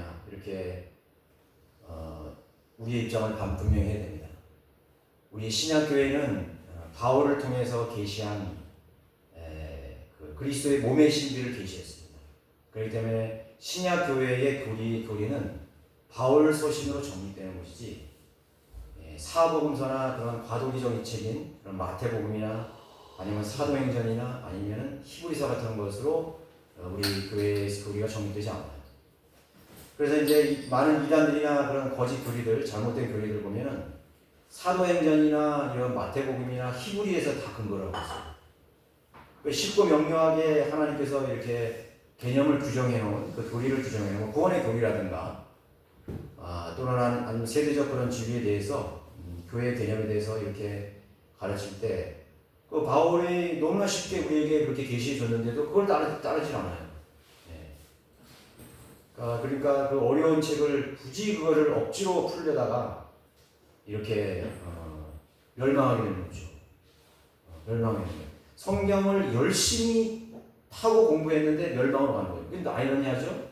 거냐 이렇게 우리의 입장을 분명히 해야 됩니다. 우리 신약교회는 바울을 통해서 계시한 그 그리스도의 몸의 신비를 계시했습니다. 그렇기 때문에 신약교회의 교리는 바울 서신으로 정리되는 것이지 사복음서나 그런 과도기적인 책인 그런 마태복음이나 아니면 사도행전이나 아니면 히브리서 같은 것으로 우리 교회의 교리가 정리되지 않아요. 그래서 이제 많은 이단들이나 그런 거짓 교리들, 잘못된 교리들 보면은 사도행전이나 이런 마태복음이나 히브리에서 다 근거를 하고 있어요. 쉽고 명료하게 하나님께서 이렇게 개념을 규정해 놓은 그 교리를 규정해 놓은 구원의 교리라든가 또는 아니면 세대적 그런 진리에 대해서 교회의 개념에 대해서 이렇게 가르칠 때 그 바울이 너무나 쉽게 우리에게 그렇게 계시해 줬는데도 그걸 따르질 않아요. 그러니까 그 어려운 책을 굳이 그거를 억지로 풀려다가 이렇게 멸망하게 되는 거죠. 멸망하게 되는 거예요. 성경을 열심히 타고 공부했는데 멸망으로 가는 거예요. 근데 아이러니하죠?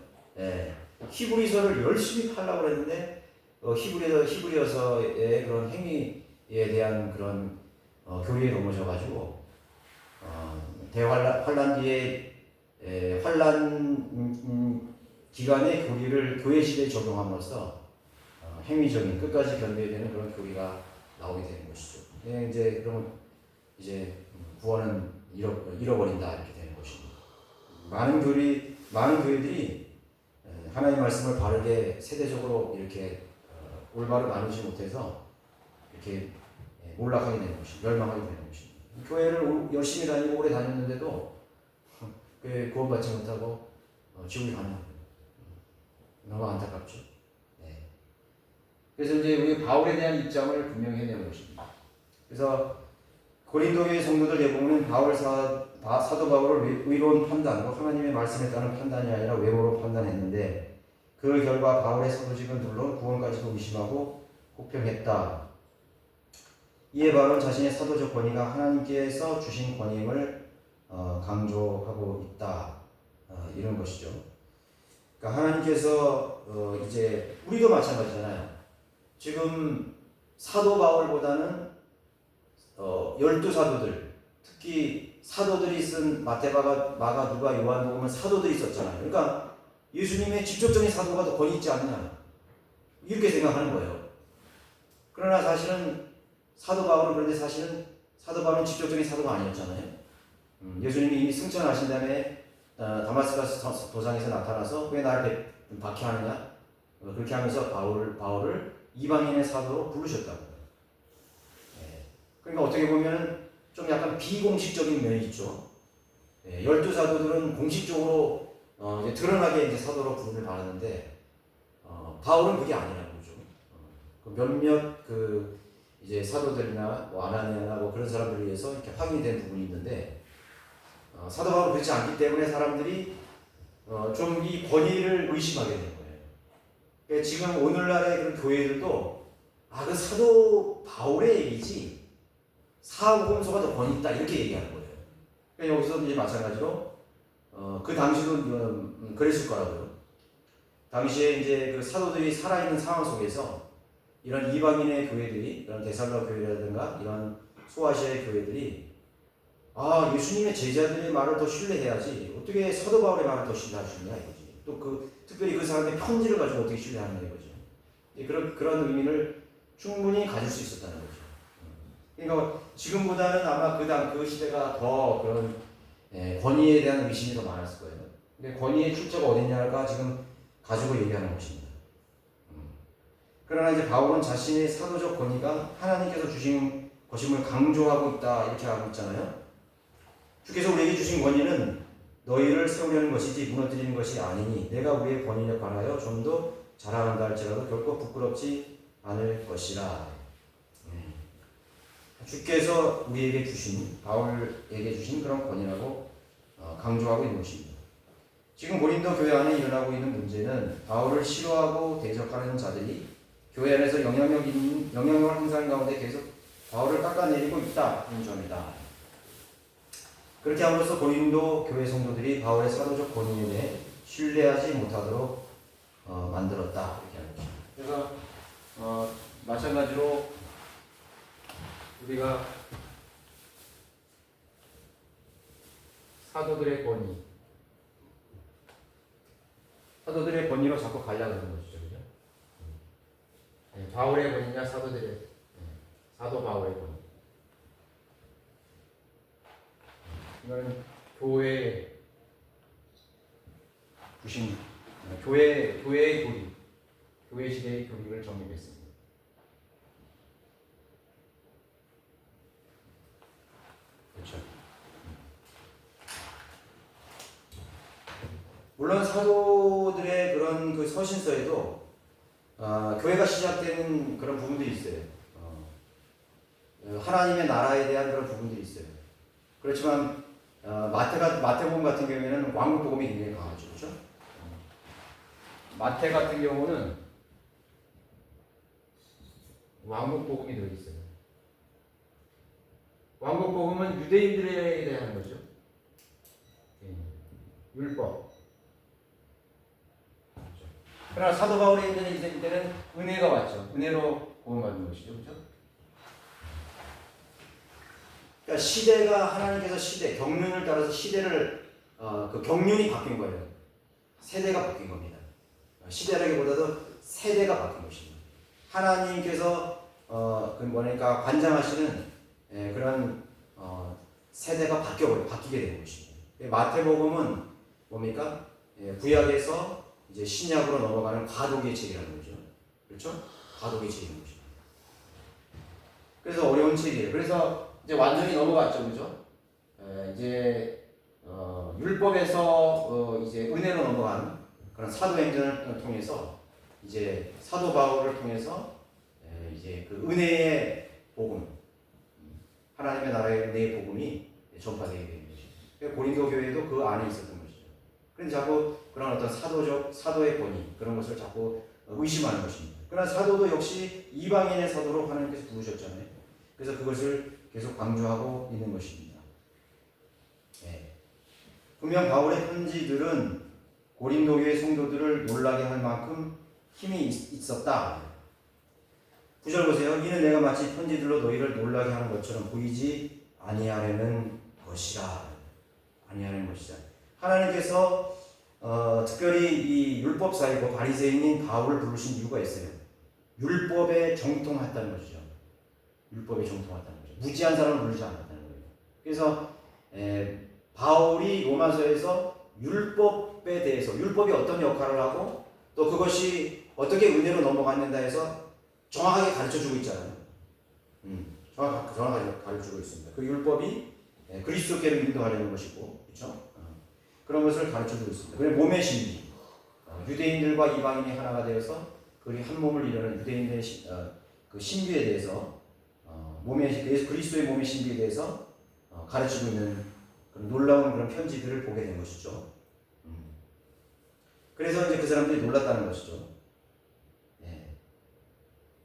히브리서를 열심히 팔라고 했는데 히브리서의 그런 행위에 대한 그런 교리에 넘어져가지고 대환란 뒤에 환란 기간의 교리를 교회 시대에 적용함으로써 행위적인 끝까지 견뎌야 되는 그런 교리가 나오게 되는 것이죠. 이제 그러면 이제 구원은 잃어버린다 이렇게 되는 것입니다. 많은 교회들이 하나님의 말씀을 바르게 세대적으로 이렇게 올바로 나누지 못해서 이렇게 몰락하게 되는 것입니다. 멸망하게 되는 것입니다. 교회를 열심히 다니고 오래 다녔는데도 구원받지 못하고 지옥에 가는 거예요. 너무 안타깝죠. 그래서 이제 우리 바울에 대한 입장을 분명히 해내는 것입니다. 그래서 고린도교회 성도들 대부분은 사도 바울을 의로운 판단, 하나님의 말씀에 따른 판단이 아니라 외모로 판단했는데 그 결과 바울의 사도직은 물론 구원까지도 의심하고 혹평했다. 이에 바울은 자신의 사도적 권위가 하나님께서 주신 권위임을 강조하고 있다. 이런 것이죠. 그러니까 하나님께서 이제 우리도 마찬가지잖아요. 지금 사도 바울보다는 12사도들, 특히 사도들이 쓴 마태바가, 마가, 누가, 요한복음은 사도들이 썼잖아요. 그러니까 예수님의 직접적인 사도가 더 권위 있지 않느냐 이렇게 생각하는 거예요. 그러나 사실은 사도 바울은 사도 직접적인 사도가 아니었잖아요. 예수님이 이미 승천하신 다음에 다마스커스 도상에서 나타나서 왜 나를 박해하느냐 그렇게 하면서 바울을 이방인의 사도로 부르셨다고. 그러니까 어떻게 보면 좀 약간 비공식적인 면이 있죠. 12사도들은 공식적으로 이제 드러나게 이제 사도로 부름을 받았는데 바울은 그게 아니라고 그러죠. 몇몇 이제 사도들이나 아나니아나 그런 사람들에 의해서 이렇게 확인이 된 부분이 있는데 사도 바울은 그렇지 않기 때문에 사람들이 좀 이 권위를 의심하게 되는 거예요. 그러니까 지금 오늘날의 그런 교회들도 그 사도 바울의 얘기지 사복음서가 더 권위 있다 이렇게 얘기하는 거예요. 그러니까 여기서도 이제 마찬가지로 그 당시도 그랬을 거라고요. 당시에 이제 그 사도들이 살아있는 상황 속에서 이런 이방인의 교회들이, 이런 데살로니가 교회라든가 이런 소아시아의 교회들이 예수님의 제자들의 말을 더 신뢰해야지 어떻게 사도 바울의 말을 더 신뢰할 수 있냐 이거지. 또 특별히 그 사람의 편지를 가지고 어떻게 신뢰하느냐 이거죠. 그런 의미를 충분히 가질 수 있었다는 거죠. 그러니까 지금보다는 아마 그 시대가 더 그런 권위에 대한 의심이 더 많았을 거예요. 근데 권위의 출처가 어디냐가 지금 가지고 얘기하는 것입니다. 그러나 이제 바울은 자신의 사도적 권위가 하나님께서 주신 것임을 강조하고 있다 이렇게 하고 있잖아요. 주께서 우리에게 주신 권위는 너희를 세우려는 것이지 무너뜨리는 것이 아니니 내가 우리의 권위에 관하여 좀 더 자랑한다 할지라도 결코 부끄럽지 않을 것이라. 주께서 우리에게 주신, 바울에게 주신 그런 권위라고 강조하고 있는 것입니다. 지금 고린도 교회 안에 일어나고 있는 문제는 바울을 싫어하고 대적하는 자들이 교회 안에서 영향력을 행사하는 가운데 계속 바울을 깎아내리고 있다는 점이다. 그렇게 함으로써 고린도 교회 성도들이 바울의 사도적 권위에 대해 신뢰하지 못하도록 만든 만들었다 이렇게 하는 거죠. 그래서 마찬가지로 우리가 사도들의 권위로 자꾸 가려고 하는 것이죠, 그죠? 바울의 권위냐 사도 바울의 권위. 이거는 교회의 부심, 교회의 교리, 교회 시대의 교리를 정립했습니다. 그렇죠. 물론 사도들의 그런 그 서신서에도 교회가 시작되는 그런 부분들이 있어요. 하나님의 나라에 대한 그런 부분들이 있어요. 그렇지만 마태복음 같은 경우에는 왕국복음이 굉장히 강하죠, 그렇죠? 마태 같은 경우는 왕국복음이 들어 있어요. 왕국복음은 유대인들에 대한 거죠. 율법. 그러나 사도 바울이 있는 때는 은혜가 왔죠. 은혜로 구원받는 것이죠, 그렇죠? 그러니까 시대가 하나님께서 경륜을 따라서 시대를 그 경륜이 바뀐 거예요. 세대가 바뀐 겁니다. 시대라기보다도 세대가 바뀐 것입니다. 하나님께서 뭐니까 관장하시는 그런 세대가 바뀌게 되는 것입니다. 마태복음은 뭡니까? 구약에서 이제 신약으로 넘어가는 과도기의 책이라는 거죠. 그렇죠? 과도기의 책인 것입니다. 그래서 어려운 책이에요. 그래서 이제 완전히 넘어갔죠, 그죠? 이제 율법에서 이제 은혜로 넘어가는 그런 사도행전을 통해서 이제 사도 바울을 통해서 이제 그 은혜의 복음, 하나님의 나라의 은혜의 복음이 전파되게 되는 것이죠. 고린도 교회도 그 안에 있었던 것이죠. 그런데 자꾸 그런 어떤 사도의 권위 그런 것을 자꾸 의심하는 것입니다. 그러나 사도도 역시 이방인의 사도로 하나님께서 부르셨잖아요. 그래서 그것을 계속 강조하고 있는 것입니다. 분명 바울의 편지들은 고린도 교회 성도들을 놀라게 할 만큼 힘이 있었다. 9절 보세요. 이는 내가 마치 편지들로 너희를 놀라게 하는 것처럼 보이지 아니하려는 것이라. 하나님께서 특별히 이 율법사이고 바리새인인 바울을 부르신 이유가 있어요. 율법에 정통했다는 것이죠. 무지한 사람을 부르지 않았다는 거예요. 그래서 바울이 로마서에서 율법에 대해서 율법이 어떤 역할을 하고 또 그것이 어떻게 은혜로 넘어갔는가 해서 정확하게 가르쳐주고 있잖아요. 정확하게 가르쳐주고 있습니다. 그 율법이 그리스도께로 인도하려는 것이고, 그렇죠? 그런 것을 가르쳐주고 있습니다. 그리고 몸의 신비, 유대인들과 이방인이 하나가 되어서 그리 한 몸을 이루는 유대인들의 그 신비에 대해서 그리스도의 몸의 신비에 대해서 가르치고 있는 그런 놀라운 그런 편지들을 보게 된 것이죠. 그래서 이제 그 사람들이 놀랐다는 것이죠.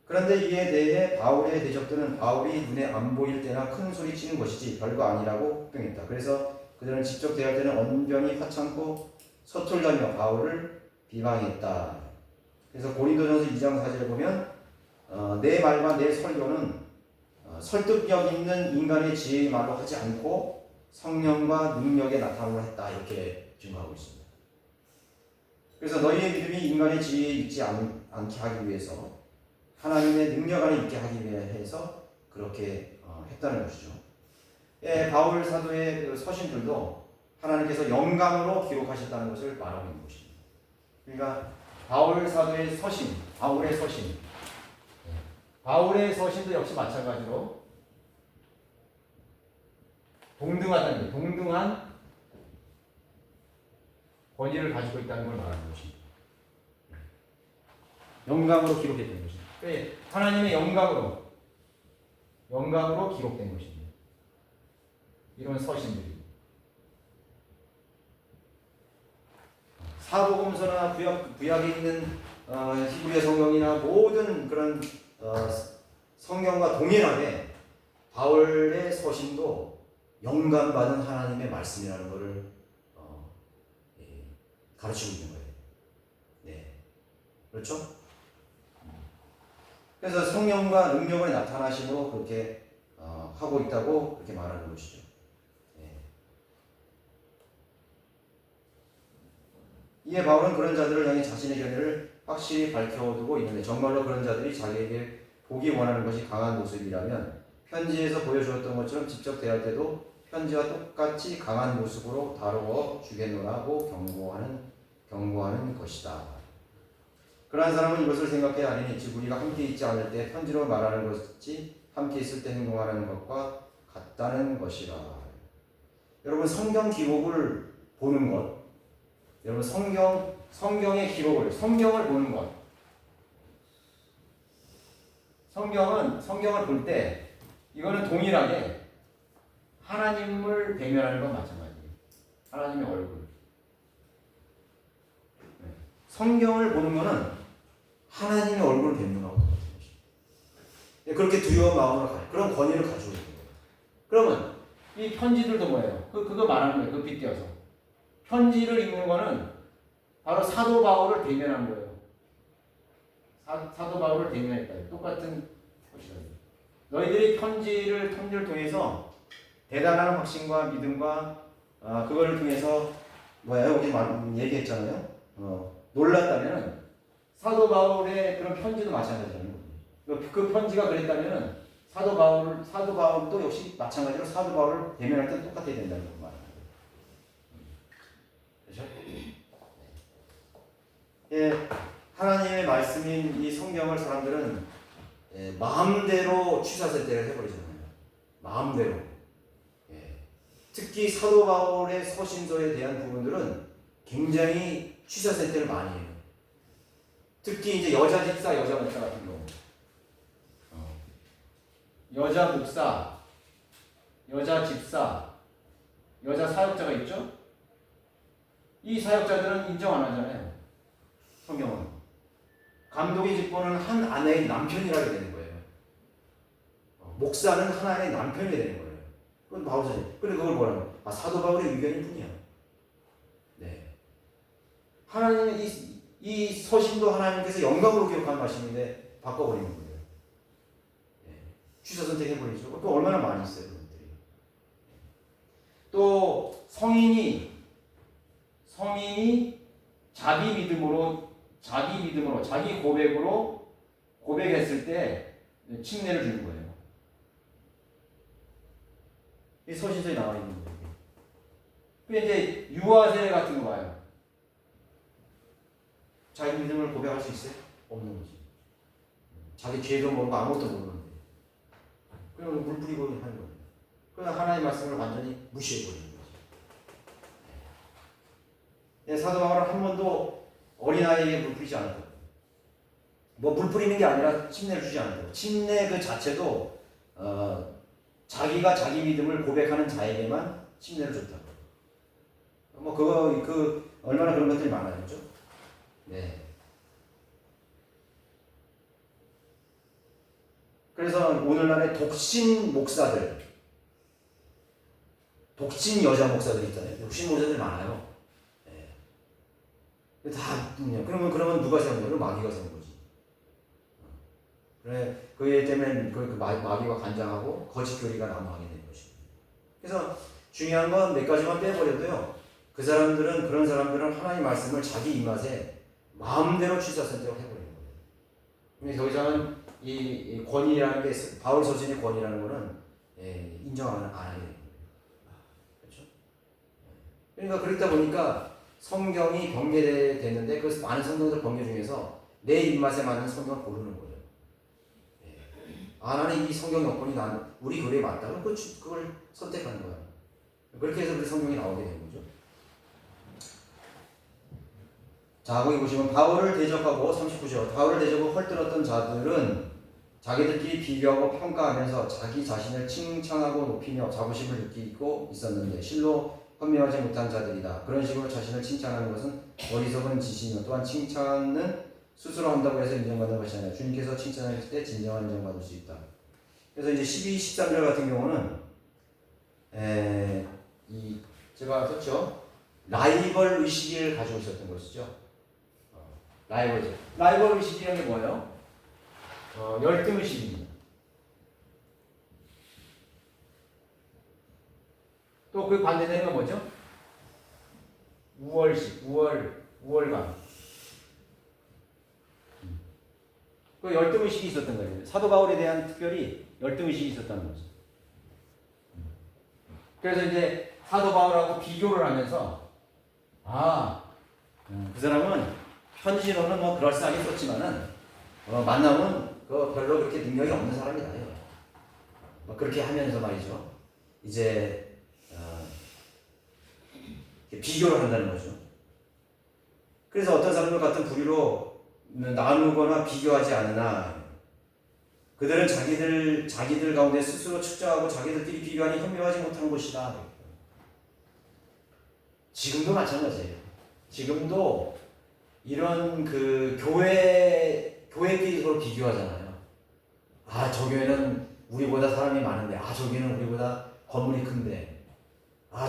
그런데 이에 대해 바울의 대적들은 바울이 눈에 안 보일 때나 큰 소리 치는 것이지 별거 아니라고 혹평했다. 그래서 그들은 직접 대할 때는 언변이 화창고 서툴다며 바울을 비방했다. 그래서 고린도전서 2장 4절에 보면 내 말과 내 설교는 설득력 있는 인간의 지혜의 말로 하지 않고 성령과 능력의 나타남으로 했다. 이렇게 증거하고 있습니다. 그래서 너희의 믿음이 인간의 지혜에 있지 않게 하기 위해서 하나님의 능력 안에 있게 하기 위해서 그렇게 했다는 것이죠. 바울 사도의 그 서신들도 하나님께서 영감으로 기록하셨다는 것을 말하고 있는 것입니다. 그러니까 바울 사도의 서신, 바울의 서신도 역시 마찬가지로 동등한 권위를 가지고 있다는 걸 말하는 것입니다. 영감으로 기록했던 것입니다. 하나님의 영감으로 기록된 것입니다. 이런 서신들이 사복음서나 구약에 있는 히브리 성경이나 모든 그런 성경과 동일하게 바울의 서신도 영감받은 하나님의 말씀이라는 것을 가르치고 있는 거예요. 그렇죠? 그래서 성령과 능력을 나타나심으로 그렇게 하고 있다고 그렇게 말하는 것이죠. 예. 이에 바울은 그런 자들을 향해 자신의 견해를 확실히 밝혀두고 있는데 정말로 그런 자들이 자기에게 보기 원하는 것이 강한 모습이라면 편지에서 보여주었던 것처럼 직접 대할 때도 편지와 똑같이 강한 모습으로 다루어 주겠노라고 경고하는 것이다. 그러한 사람은 이것을 생각해야 하리니 즉 우리가 함께 있지 않을 때 편지로 말하는 것이 함께 있을 때 행동하는 것과 같다는 것이라. 여러분 성경 기록을 보는 것, 여러분 성경의 기록을 성경을 보는 것, 성경을 볼 때 이거는 동일하게 하나님을 배면하는 건 마찬가지예요. 하나님의 얼굴. 성경을 보는 거는 하나님의 얼굴을 뵙는 거하고 똑같은 것이죠. 그렇게 두려운 마음으로 가요. 그런 권위를 가지고 있는 거예요. 그러면 이 편지들도 뭐예요? 그거 말하는 거예요. 그 빗대어서. 편지를 읽는 거는 바로 사도 바울을 대면한 거예요. 사도 바울을 대면했다. 똑같은 것이다. 너희들이 편지를 통해서 대단한 확신과 믿음과 그거를 통해서 여기 얘기했잖아요. 놀랐다면 사도 바울의 그런 편지도 마찬가지라는 거예요. 그 편지가 그랬다면 사도 바울도 역시 마찬가지로 사도 바울을 대면할 때 똑같아야 된다는 거 말이에요. 그렇죠? 예, 하나님의 말씀인 이 성경을 사람들은 마음대로 취사설대를 해버리잖아요. 마음대로. 예. 특히 사도 바울의 서신서에 대한 부분들은 굉장히 취사설대를 많이 해요. 특히 이제 여자 집사, 여자 목사 같은 경우, 여자 목사, 여자 집사, 여자 사역자가 있죠? 이 사역자들은 인정 안 하잖아요. 성경은. 감독의 직분은 한 아내의 남편이라게 되는 거예요. 목사는 한 아내의 남편이 되는 거예요. 그건 바울이잖아요. 근데 그걸 뭐라고? 사도 바울의 의견일 뿐이야. 네. 하나님은 이 서신도 하나님께서 영광으로 기록한 말씀인데 바꿔버리는 거예요. 네. 취사 선택해버리죠. 그 얼마나 많이 있어요, 그것들이. 또 성인이 자기 믿음으로 자기 고백으로 고백했을 때 침례를 주는 거예요. 이 서신서에 나와 있는 거예요. 그 이제 유아세 같은 거 봐요. 자기 믿음을 고백할 수 있어요? 없는 거지. 자기 죄도 모르고 아무것도 모르는데. 그럼 물 뿌리고 하는 거예요. 그냥 하나님의 말씀을 완전히 무시해버리는 거지. 네, 사도 바울은 한 번도 어린아이에게 물 뿌리지 않았다. 물 뿌리는 게 아니라 침례를 주지 않았다. 침례 그 자체도 자기가 자기 믿음을 고백하는 자에게만 침례를 줬다고. 얼마나 그런 것들이 많아요, 그렇죠? 네. 그래서 오늘날의 독신 여자 목사들 있잖아요. 독신 목사들 많아요. 네. 다 그러면 누가 세운 거예요? 마귀가 세운 거지. 그래, 그 때문에 마귀가 간장하고 거짓 교리가 난무하게 되는 것입니다. 그래서 중요한 건 몇 가지만 빼버려도요. 그런 사람들은 하나님 말씀을 자기 입맛에 마음대로 취사 선택을 해버리는 거예요. 근데 더 이상은 이 권위라는 게 바울 서신의 권위라는 거는 인정 안 하게 되는 거예요. 그렇죠? 그러니까 그렇다 보니까 성경이 번개되는데 그 많은 성경들 번개 중에서 내 입맛에 맞는 성경을 고르는 거예요. 나는 이 성경 여건이 우리 교리에 맞다. 그럼 그걸 선택하는 거야. 그렇게 해서 우리 성경이 나오게 되는 거죠. 자, 거기 보시면 바울을 대적하고 39절 바울을 대적하고 헐뜯었던 자들은 자기들끼리 비교하고 평가하면서 자기 자신을 칭찬하고 높이며 자부심을 느끼고 있었는데 실로 현명하지 못한 자들이다. 그런 식으로 자신을 칭찬하는 것은 어리석은 짓이며 또한 칭찬은 스스로 한다고 해서 인정받는 것이 아니라 주님께서 칭찬하실 때 진정한 인정받을 수 있다. 그래서 이제 12, 13절 같은 경우는 제가 썼죠. 라이벌 의식을 가지고 있었던 것이죠. 라이벌. 라이벌 의식이라는 게 뭐예요? 열등 의식입니다. 또 그 반대되는 건 뭐죠? 우월식, 우월감. 그 열등의식이 있었던 거예요. 사도 바울에 대한 특별히 열등의식이 있었다는 거죠. 그래서 이제 사도 바울하고 비교를 하면서 그 사람은 현실로는 뭐 그럴싸하게 썼지만은 만나면 그 별로 그렇게 능력이 없는 사람이다. 뭐 그렇게 하면서 말이죠. 이제 비교를 한다는 거죠. 그래서 어떤 사람들 같은 부류로 나누거나 비교하지 않으나 그들은 자기들 가운데 스스로 측정하고 자기들끼리 비교하니 현명하지 못한 것이다. 지금도 마찬가지예요. 지금도 이런 그 교회끼리 서로 비교하잖아요. 저 교회는 우리보다 사람이 많은데, 저 교회는 우리보다 건물이 큰데,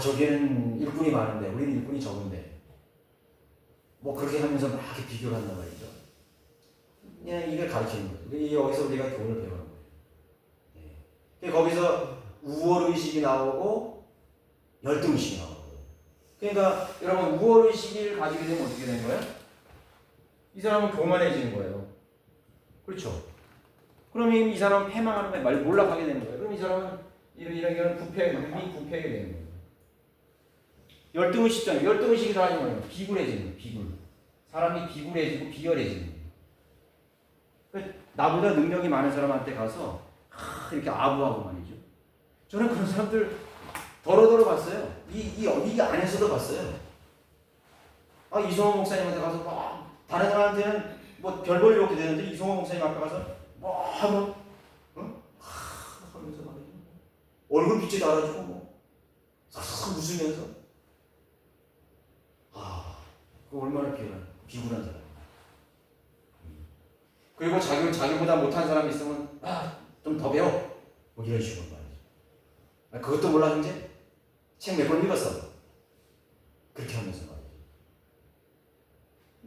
저기에는 일꾼이 많은데 우리는 일꾼이 적은데, 뭐 그렇게 하면서 막 이렇게 비교를 한단 말이죠. 그냥 이걸 가르치는 거예요. 여기서 우리가 교훈을 배우는 거예요. 거기서 우월의식이 나오고 열등의식이 나오고. 그러니까 여러분, 우월의식을 가지게 되면 어떻게 되는 거예요? 이 사람은 교만해지는 거예요. 그렇죠? 그러면 이 사람은 패망하는 거예요. 말 몰락하게 되는 거예요. 그럼 이 사람은 이런 부패하게 되는 거예요. 열등의식이잖아요. 열등의식이 다는 거예요. 비굴해지는 거예요. 비굴. 사람이 비굴해지고 비열해지는 거예요. 그러니까 나보다 능력이 많은 사람한테 가서 이렇게 아부하고 말이죠. 저는 그런 사람들 더러더러 봤어요. 이 안에서도 봤어요. 이성호 목사님한테 가서 막 다른 사람한테는 뭐 별 볼 일 없게 되는데 이성호 목사님 앞에 가서 하면서 말이죠. 얼굴 빛이 달아주고 뭐 싹싹 웃으면서 그 얼마나 비굴한 사람. 그리고 자기보다 못한 사람이 있으면 좀 더 배워. 뭐 이런 식으로 말이죠. 그것도 몰라 이제 책 몇 권 읽었어. 그렇게 하면서 말이죠.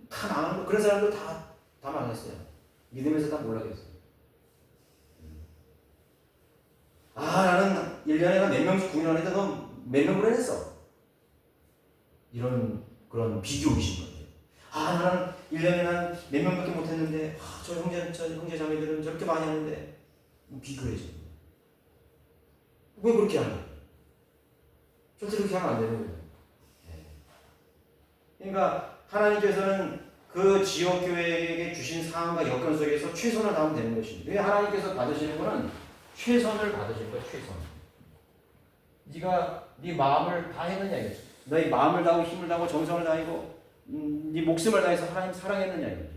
다 망한 거. 그런 사람들 다 망했어요. 믿으면서 다 몰락했어요. 나는 1년에 몇 명씩 구인하는데 너 몇 명을 했어. 그런 비교의식인 거예요. 나는 1년에 난 몇 명밖에 못했는데, 저 형제 자매들은 저렇게 많이 하는데, 비교해줘. 왜 그렇게 하냐? 절대 그렇게 하면 안 되는 거예요. 그러니까 하나님께서는 그 지역교회에게 주신 상황과 여건 속에서 최선을 다하면 되는 것입니다. 왜 하나님께서 받으시는 거는 최선을 받으실 거예요. 최선. 네가 네 마음을 다 했느냐 이거죠. 너의 마음을 다하고 힘을 다하고 정성을 다하고 네 목숨을 다해서 하나님 사랑했느냐 이거죠.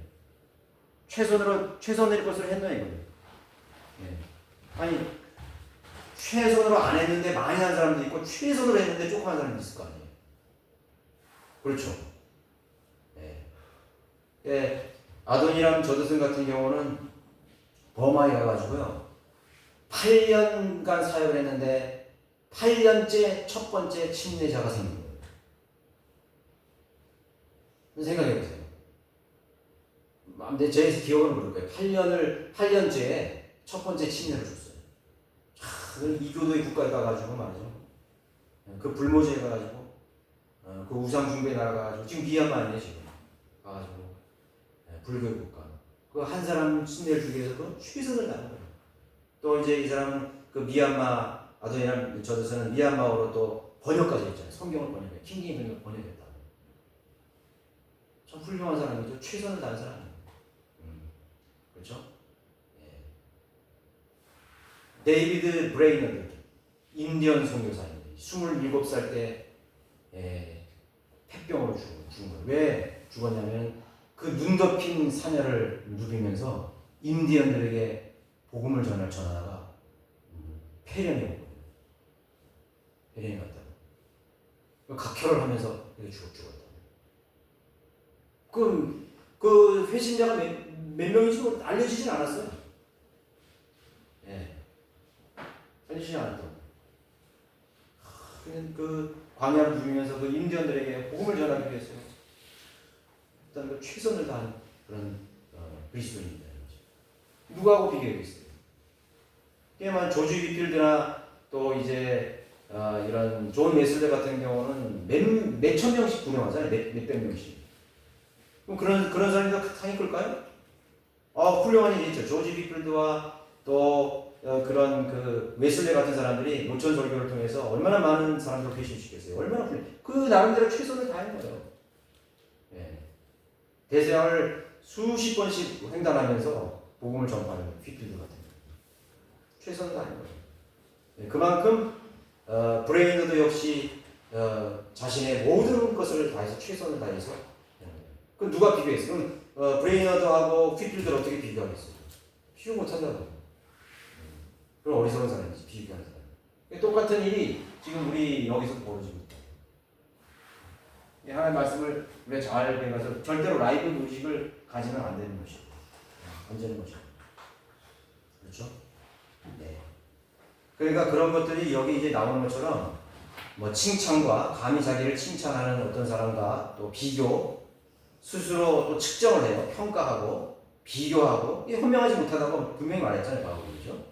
최선을 것을 했느냐 이거죠. 아니 최선으로 안 했는데 많이 한 사람도 있고 최선으로 했는데 조금 한 사람도 있을 거 아니에요. 그렇죠. 아도니람 저드슨 같은 경우는 버마에 가가지고요 8년간 사역을 했는데 8년째 첫 번째 침례자가 생긴 거예요. 생각해보세요. 근데 제 기억은 모를 거예요. 8년째에 첫 번째 침례를 줬어요. 이교도의 국가에 가가지고 말이죠. 그 불모지에 가가지고 그 우상 숭배 나가가지고 지금 미얀마에 지금 가가지고 불교 국가. 그 한 사람 침례를 주기 위해서 그 최선을 다하는 거예요. 또 이제 이 사람은 그 미얀마 아도니람 저드슨은 미얀마어로 또 번역까지 했잖아요. 성경을 번역해. 킹제임스 번역했다. 참 훌륭한 사람이죠. 최선을 다한 사람이에요. 그렇죠? 데이비드 브레이너드 인디언 선교사입니다. 27살 때 폐병으로 죽은 거예요. 왜 죽었냐면 그 눈 덮인 사녀를 누비면서 인디언들에게 복음을 전하다가 폐렴이 온 거예요. 폐렴이 갔다고. 각혈을 하면서 죽었다. 그 회신자가 몇 명인지 알려지진 않았어요. 알려지진 않았다고. 그 광야를 누비면서 그 인디언들에게 복음을 전하기 위해서 일단 그 최선을 다한 그런 그리스도인이다. 누구하고 비교하겠어요? 꽤만 조지 휘필드나 또 이제 이런 존 웨슬레 같은 경우는 몇천 명씩 구명하잖아요. 몇백 명씩. 그럼 그런 사람이 상이 클까요? 훌륭한 일이 있죠. 조지 휘필드와 또 그런 그 웨슬레 같은 사람들이 노천 설교를 통해서 얼마나 많은 사람들을 회심시켰어요. 얼마나 그 나름대로 최선을 다한 거예요. 예. 대세양을 수십 번씩 횡단하면서 복음을 전파하는 휘필드 같은 최선을 다한 거예요. 예. 그만큼 브레이너도 역시 자신의 모든 것을 다해서 최선을 다해서 그럼 누가 비교했어요? 그럼 브레이너드하고 휘필드를 어떻게 비교하겠어요? 비교 못한다고. 그럼 어리석은 사람이지, 비교하는 사람. 똑같은 일이 지금 우리 여기서 벌어지고 있다. 하나님의 말씀을 우리가 잘 배워서 절대로 라이브 의식을 가지면 안 되는 것이고, 안 되는 것이고. 그렇죠? 네. 그러니까 그런 것들이 여기 이제 나오는 것처럼 뭐 칭찬과 감히 자기를 칭찬하는 어떤 사람과 또 비교, 스스로 또 측정을 해요. 평가하고 비교하고 이게 현명하지 못하다고 분명히 말했잖아요. 바울이죠.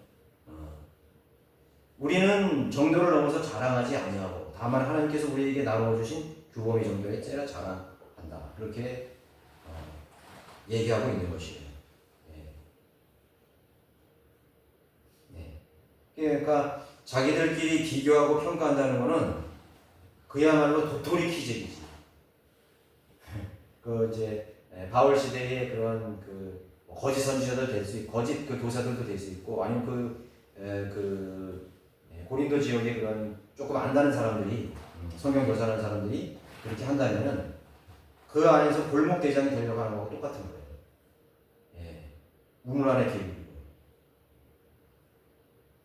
우리는 정도를 넘어서 자랑하지 아니하고 다만 하나님께서 우리에게 나누어 주신 규범의 정도에 째라 자랑한다. 그렇게 얘기하고 있는 것이에요. 네. 네. 그러니까 자기들끼리 비교하고 평가한다는 것은 그야말로 도토리 키재기지. 그 이제 바울 시대의 그런 그 거짓 선지자들 될 수 있고 거짓 그 교사들도 될 수 있고 아니면 고린도 지역의 그런 조금 안다는 사람들이 성경 교사하는 사람들이 그렇게 한다면은 그 안에서 골목 대장이 되려고 하는 거하고 똑같은 거예요. 예. 우물 안에 개구리고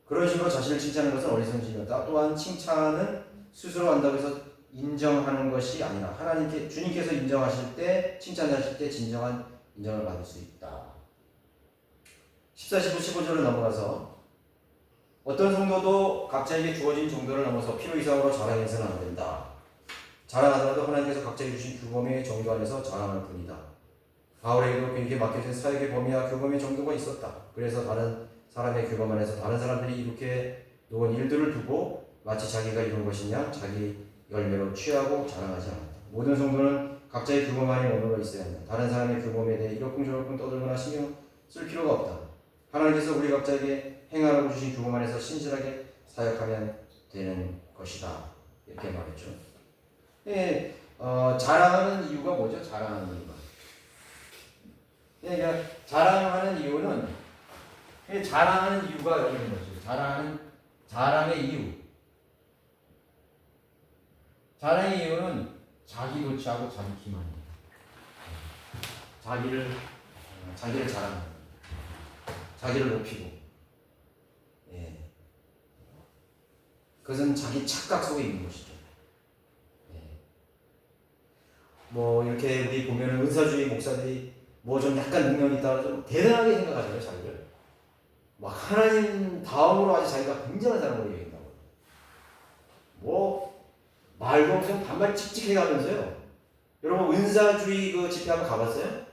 그런 식으로 자신을 칭찬하는 것은 어리석음이다. 또한 칭찬은 스스로 한다고 해서 인정하는 것이 아니라 하나님께 주님께서 인정하실 때 칭찬하실 때 진정한 인정을 받을 수 있다. 14, 15, 15절을 넘어가서 어떤 성도도 각자에게 주어진 정도를 넘어서 필요 이상으로 자랑해서는 안 된다. 자랑하더라도 하나님께서 각자에게 주신 규범의 정도 안에서 자랑할 뿐이다. 바울에게도 그에게 맡겨진 사역의 범위와 규범의 정도가 있었다. 그래서 다른 사람의 규범 안에서 다른 사람들이 이렇게 놓은 일들을 두고 마치 자기가 이룬 것이냐 자기 열매로 취하고 자랑하지 않았다. 모든 성도는 각자의 규범 안에 머물러 있어야 한다. 다른 사람의 규범에 대해 이러쿵저러쿵 떠들거나 신경 쓸 필요가 없다. 하나님께서 우리 각자에게 행하라고 주신 규범 안에서 신실하게 사역하면 되는 것이다. 이렇게 말했죠. 예, 자랑하는 이유가 뭐죠? 자랑하는 이유가. 그러니까 자랑하는 이유는 자랑하는 이유가 여기 있는 거죠. 자랑의 이유. 자랑의 이유는 자기 도취하고 자기 기만이에요. 자기를 자랑하는, 자기를 높이고, 예. 그것은 자기 착각 속에 있는 것이죠. 예. 뭐 이렇게 우리 보면은 은사주의 목사들이 뭐 좀 약간 능력이 있다고 좀 대단하게 생각하잖아요, 자기를. 막 하나님 다음으로 아주 자기가 굉장한 사람으로 얘기한다고. 뭐 말도 없이 반말 칙칙해가면서요. 여러분 은사주의 그 집회 한번 가봤어요?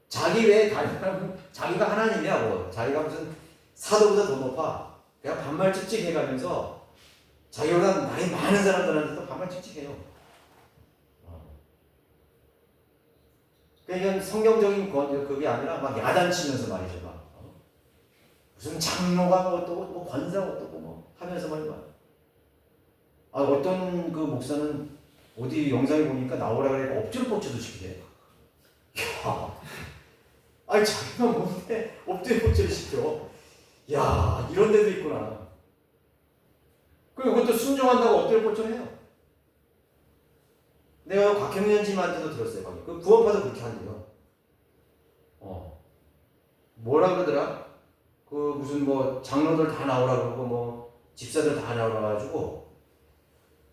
자기 외에 다른 사람은 자기가 하나님이야 뭐 자기가 무슨 사도보다 더 높아. 그냥 반말 칙칙해가면서 자기보다 나이 많은 사람들한테도 반말 칙칙해요. 그러니까 성경적인 그게 아니라 막 야단치면서 말이죠. 막 무슨 장로가 뭐 어떠고 뭐 권사가 어떠고 뭐 하면서 말이야. 어떤 그 목사는 어디 영상에 보니까 나오라 그러니까 엎드려 뻗쳐도 시키대. 야, 아니 자기가 뭔데 엎드려 뻗쳐를 시켜. 야, 이런 데도 있구나. 그리고 이것도 순종한다고 엎드려 뻗쳐 해요. 내가 곽형년님한테도 들었어요. 거기. 그 구원파도 그렇게 한대요. 뭐라 그러더라? 그 무슨 뭐 장로들 다 나오라 그러고 뭐 집사들 다 나오라 가지고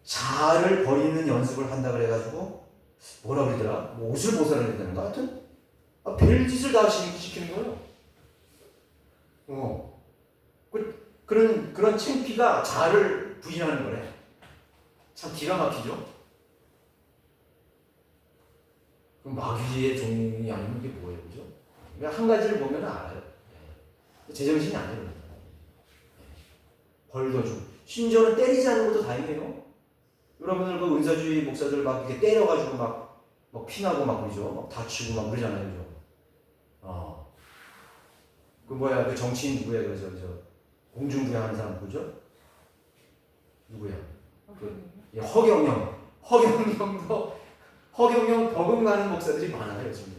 자아를 버리는 연습을 한다 그래가지고 뭐라 그러더라? 뭐 옷을 벗어야 된다는가? 하여튼 별짓을 다 시키는 거예요. 그런 창피가 자아를 부인하는 거래. 참 기가 막히죠? 그럼 마귀의 종이 아니면 이게 뭐예요, 그죠? 그러니까 한 가지를 보면 알아요. 제정신이 아니에요. 벌도 주고 심지어는 때리지 않는 것도 다행이에요. 여러분들 그 은사주의 목사들 막 이렇게 때려가지고 막 피나고 막 그러죠. 막 다치고 막 그러잖아요, 그죠? 그 뭐야 그 정치인 누구야 그저 공중부양하는 사람 누구죠? 누구야? 그 허경영 버금가는 목사들이 많아요 요즘에.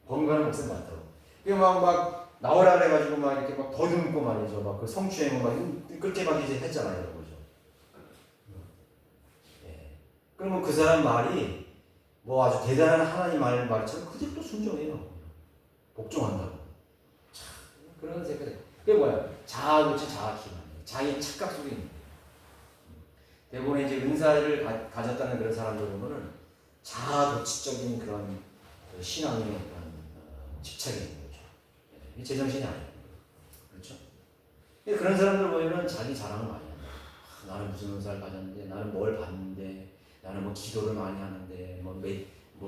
버금가는 목사들 많다고. 이게 막 나오라 그래가지고 막 이렇게 막 더듬고 말이죠. 막 그 성추행을 막 그렇게 막 이제 했잖아요, 그죠? 예. 그러면 그 사람 말이 뭐 아주 대단한 하나님 말처럼 그대로 또 순종해요. 복종한다고. 참 그런 생각이. 그게 뭐야? 자아도취 자아기만. 자기 착각 속에 있는. 대부분 이제 은사를 가졌다는 그런 사람들 보면은 자아도취적인 그런 신앙의 그런 집착이 있는 거죠. 이 제정신이 아니에요. 그렇죠? 그런 사람들 보면은 자기 자랑을 많이 한다. 나는 무슨 은사를 가졌는데, 나는 뭘 받는데, 나는 뭐 기도를 많이 하는데, 뭐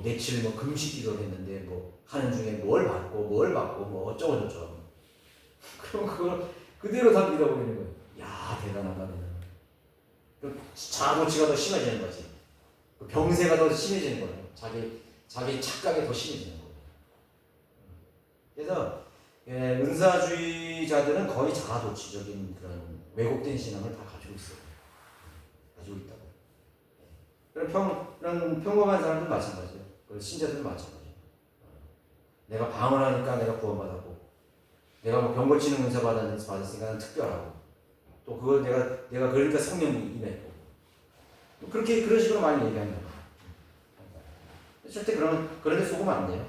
며칠 뭐 금식 기도를 했는데, 뭐 하는 중에 뭘 받고, 뭐 어쩌고저쩌고. 그럼 그걸 그대로 다 믿어버리는 거예요. 야, 대단하다, 대단하다. 자아도취가 더 심해지는 거지. 병세가 더 심해지는 거예요. 자기 착각이 더 심해지는 거예요. 그래서 은사주의자들은 거의 자아도취적인 그런 왜곡된 신앙을 다 가지고 있어요. 가지고 있다고. 그런 평범한 사람도 마찬가지예요. 신자들도 마찬가지예요. 내가 방언하니까 내가 구원받았고, 내가 뭐 병 고치는 은사 받았으니까 난 특별하고, 또 그걸 내가 그러니까 성령이 임했고, 그런 식으로 많이 얘기하는 거예요. 절대 그런데 속으면 안 돼요.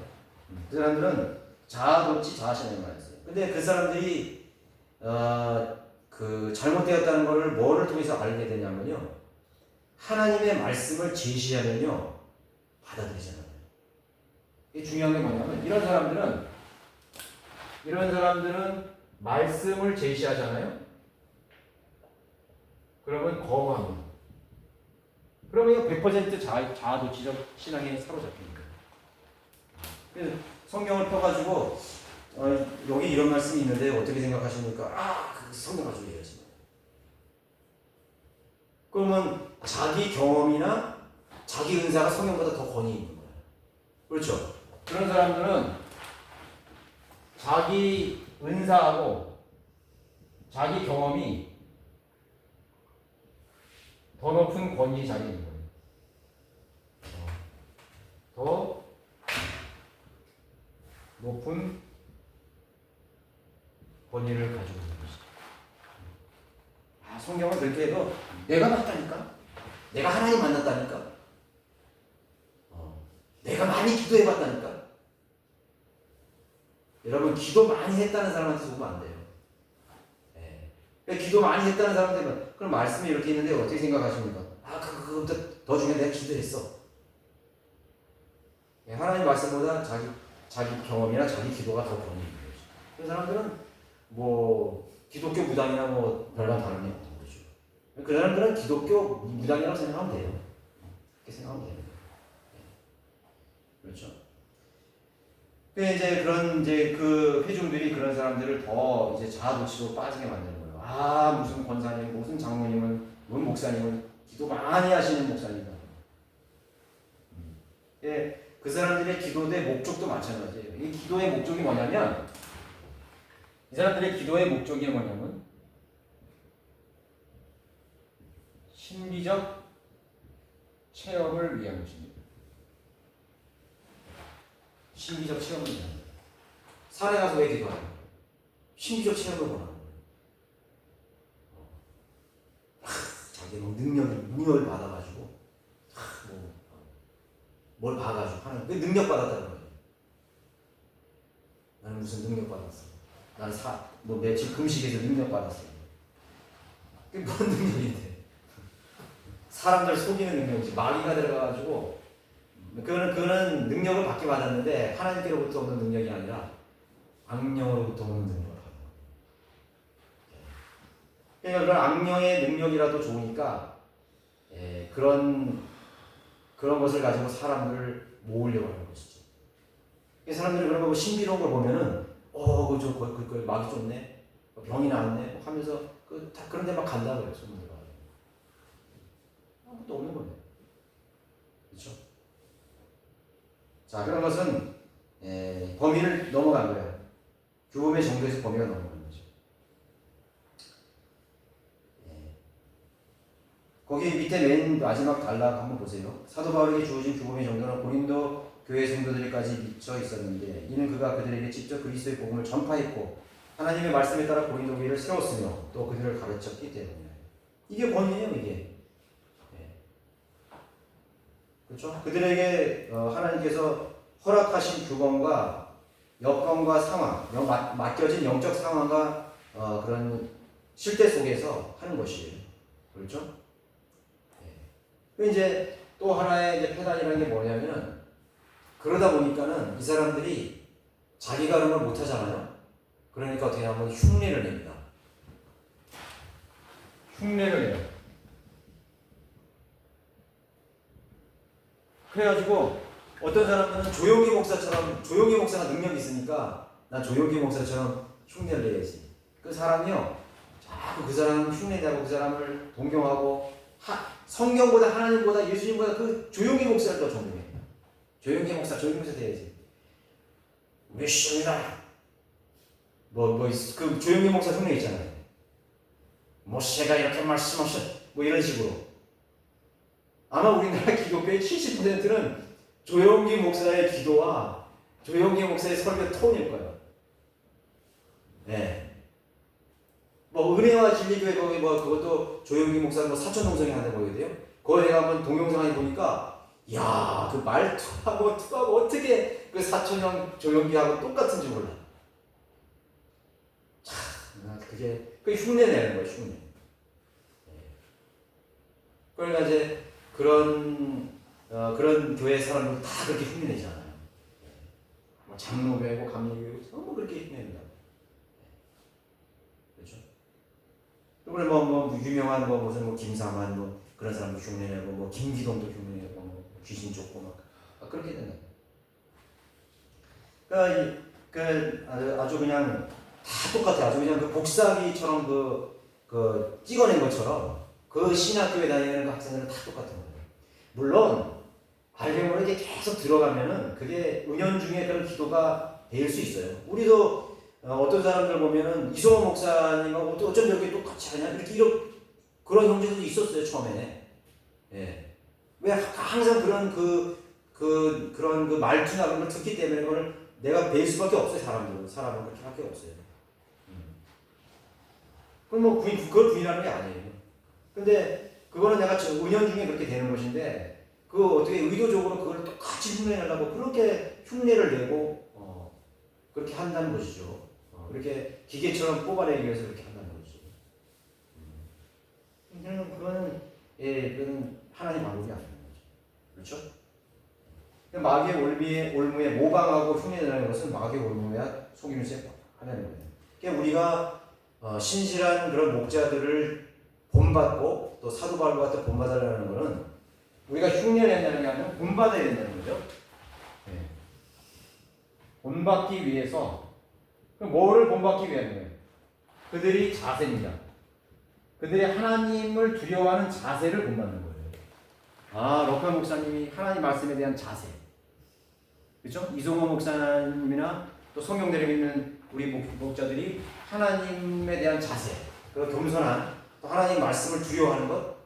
그 사람들은 자아도취 자아신앙만 했어요. 근데 그 사람들이 그 잘못되었다는 것을 뭐를 통해서 알게 되냐면요, 하나님의 말씀을 제시하면요 받아들이잖아요. 이게 중요한 게 뭐냐면 이런 사람들은 말씀을 제시하잖아요. 그러면 거부합니다. 그러면 100% 자아도취적 신앙에 사로잡힙니다. 그래서 성경을 펴가지고 여기 이런 말씀이 있는데 어떻게 생각하십니까? 그 성경 가지고 얘기하지 마요. 그러면 자기 경험이나 자기 은사가 성경보다 더 권위 있는 거예요. 그렇죠? 그런 사람들은 자기 은사하고 자기 경험이 더 높은 권위 자리에 있는 거예요. 더 높은 권위를 가지고 있는 것이죠. 성경은 그렇게 해도 내가 봤다니까? 내가 하나님 만났다니까? 내가 많이 기도해봤다니까? 여러분, 기도 많이 했다는 사람한테 속으면 안 돼요. 기도 많이 했다는 사람한테 그럼 말씀이 이렇게 있는데 어떻게 생각하십니까? 그거보다 더 중요해. 내가 기도했어. 하나님 말씀보다 자기 경험이나 자기 기도가 더 권위 있는 거죠. 그 사람들은 뭐 기독교 무당이나 뭐 별반 다름이 없는 거죠. 그 사람들은 기독교 무당이라고 생각하면 돼요. 그렇게 생각하면 돼요. 그렇죠. 이제 그 회중들이 그런 사람들을 더 이제 자아도취로 빠지게 만드는 거예요. 무슨 권사님, 무슨 장로님은, 무슨 목사님은 기도 많이 하시는 목사님이다. 그 사람들의 기도의 목적도 마찬가지예요. 이 기도의 목적이 뭐냐면, 이 사람들의 기도의 목적이 뭐냐면, 신비적 체험을 위한 것입니다. 신비적 체험을 위한 거예요. 산에 가서 왜 기도하는 거예요? 신비적 체험을 원하는 거예요. 자기 능력을 받아가지고, 뭘 봐가지고 하는, 그 능력 받았다는 거예요. 나는 무슨 능력 받았어? 나는 며칠 금식에서 능력 받았어. 그게 뭔 능력인데? 사람들 속이는 능력이지. 마귀가 들어가가지고, 그거는 능력을 받게 받았는데, 하나님께로부터 오는 능력이 아니라, 악령으로부터 오는 능력을 받는 거예요. 그러니까 그런 악령의 능력이라도 좋으니까, 그런 것을 가지고 사람들을 모으려고 하는 것이죠. 이 사람들이 그런 거 신비로운 걸 보면은 그 막이 좁네, 병이 나왔네 뭐 하면서 다 그런데 막 간다고요. 소문들가 아무것도 없는 건데, 그렇죠? 자, 그런 것은 범위를 넘어간 거예요. 교범의 정도에서 범위가 넘어간 거죠. 거기 밑에 맨 마지막 단락 한번 보세요. 사도 바울에게 주어진 교범의 정도는 고린도 교회 성도들까지 미쳐 있었는데 이는 그가 그들에게 직접 그리스도의 복음을 전파했고 하나님의 말씀에 따라 고린도 교회를 세웠으며 또 그들을 가르쳤기 때문이에요. 이게 권위예요, 이게. 그렇죠? 그들에게 하나님께서 허락하신 교범과 여건과 상황, 맡겨진 영적 상황과 그런 실대 속에서 하는 것이에요. 그렇죠? 이제 또 하나의 이제 패단이라는 게 뭐냐면은 그러다 보니까는 이 사람들이 자기가 그런 걸 못하잖아요. 그러니까 어떻게 하면 흉내를 냅니다. 흉내를 내요. 그래가지고 어떤 사람들은 조용기 목사가 능력이 있으니까 난 조용기 목사처럼 흉내를 내야지. 그 사람이요, 자꾸 그 사람 흉내내고 그 사람을 동경하고 성경보다 하나님보다 예수님보다 그 조용기 목사를 더 존경해. 조용기 목사 돼야지. 우리 신이다. 그 조용기 목사 흉내 있잖아요. 모세가 이렇게 말씀하셨. 뭐 이런 식으로. 아마 우리나라 기독교의 70%는 조용기 목사의 기도와 조용기 목사의 설교 톤일 거예요. 네. 뭐 은혜와 진리교회 거기 뭐 그것도 조용기 목사 뭐 사촌 동생이 한다고 보이대요. 거기 내가 한번 동영상에 보니까 야, 그 말투하고 투하고 어떻게 그 사촌형 조용기하고 똑같은지 몰라. 참, 그게 흉내 내는 거예요, 흉내. 그러니까 이제 그런 교회 사람들 다 그렇게 흉내 내잖아요. 뭐 장로교회고 감리교회고 전부 그렇게 흉내 낸다. 그렇죠? 이번에 뭐 유명한 무슨 김사만 뭐 그런 사람도 흉내내고 뭐 김기동도 흉내내고 뭐 귀신 쫓고 막 그렇게 된다. 그러니까 아주 그냥 다 똑같아. 아주 그냥 그 복사기처럼 그 찍어낸 것처럼 그 신학교에 다니는 그 학생들은 다 똑같은 거예요. 물론 알게 모르게 계속 들어가면은 그게 은연중에 그런 기도가 될 수 있어요. 우리도 어떤 사람들 보면은 이성호 목사님하고 어쩜 저렇게 똑같이 하냐 이렇게 그런 형제들도 있었어요, 처음에. 예. 왜 항상 그런 그런 그 말투나 그런 걸 듣기 때문에 그걸 내가 배울 수밖에 없어요. 사람은 그렇게 할 게 없어요. 그럼 뭐 그걸 부인하는 게 아니에요. 근데 그거는 내가 은연중에 그렇게 되는 것인데 그 어떻게 의도적으로 그걸 똑같이 흉내내려고 그렇게 흉내를 내고 그렇게 한다는 것이죠. 그렇게 기계처럼 뽑아내기 위해서 그렇게 한다는 것이죠. 그거는 하나님 방법이 아닌 거죠. 그렇죠? 마귀의 올무에 모방하고 흉내내는 것은 마귀의 올무에 속임수에 하나는 거예요. 그러니까 우리가 신실한 그런 목자들을 본받고 또 사도 바울 같은 본받으려는 것은 우리가 흉내를 낸다는 게 아니라 본받아야 된다는 거죠. 네. 본받기 위해서 뭐를 본받기 위한 거예요? 그들이 자세입니다. 그들이 하나님을 두려워하는 자세를 본받는 거예요. 럭커 목사님이 하나님 말씀에 대한 자세. 그렇죠? 이성호 목사님이나 또 성경대로 믿는 우리 목자들이 하나님에 대한 자세, 그 겸손한, 또 하나님 말씀을 두려워하는 것,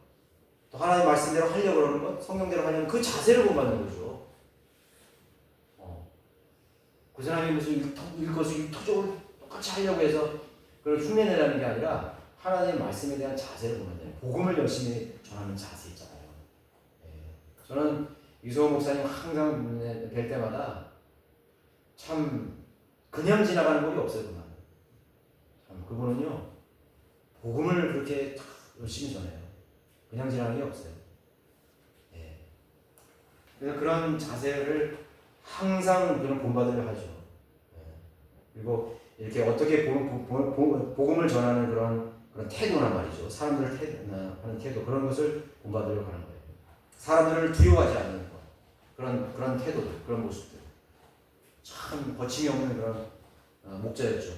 또 하나님 말씀대로 하려고 하는 것, 성경대로 하려는 그 자세를 본받는 거죠. 그 사람이 무슨 일거수일투족을 똑같이 하려고 해서 그걸 흉내내라는 게 아니라 하나님 말씀에 대한 자세를 본받는, 복음을 열심히 전하는 자세 있잖아요. 저는 이소호 목사님 항상 뵐 때마다 참 그냥 지나가는 분이 없어요. 그만. 참 그분은요 복음을 그렇게 열심히 전해요. 그냥 지나가는 게 없어요. 그래서 그런 자세를 항상 그런 본받으려 하죠. 그리고 이렇게 어떻게 복음을 전하는 그런 태도란 말이죠. 사람들을 하는 태도 그런 것을 본받으려고 하는 거예요. 사람들을 두려워하지 않는 것. 그런 태도들, 그런 모습들. 참 거침이 없는 그런 목자였죠.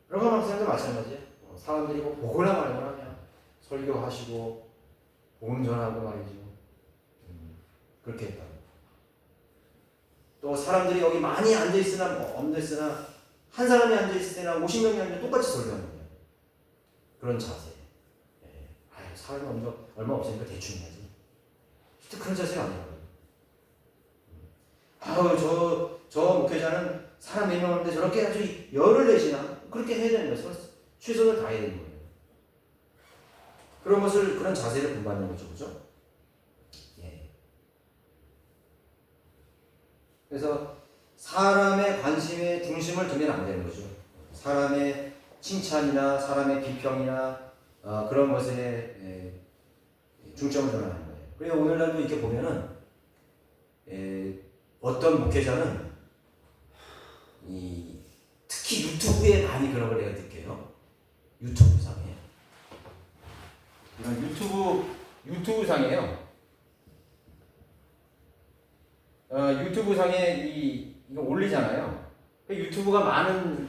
로마 목사님도 마찬가지예요. 사람들이 뭐 보거나 말거나 그냥 설교하시고 복음 전하고 말이죠. 그렇게 했다. 또 사람들이 여기 많이 앉아있으나 없으나 한 사람이 앉아있을 때나 50명이 앉아 똑같이 설교하는 거예요. 그런 자세. 예. 아유, 사람이 얼마 없으니까 대충 해야지. 진짜 그런 자세가 아니라고요. 아유, 저 목회자는 사람 4명 오는데 저렇게 아주 열을 내시나? 그렇게 해야 되는 거예요. 최선을 다해야 되는 거예요. 그런 자세를 본받는 거죠. 그죠? 예. 그래서 사람의 관심에 중심을 두면 안 되는 거죠. 사람의 칭찬이나 사람의 비평이나 그런 것에 중점을 둬야 하는 거예요. 그래서 오늘날도 이렇게 보면은 어떤 목회자는 특히 유튜브에 많이 그런 걸 내가 느껴요. 유튜브상에. 유튜브상에요. 유튜브상에 이거 올리잖아요. 유튜브가 많은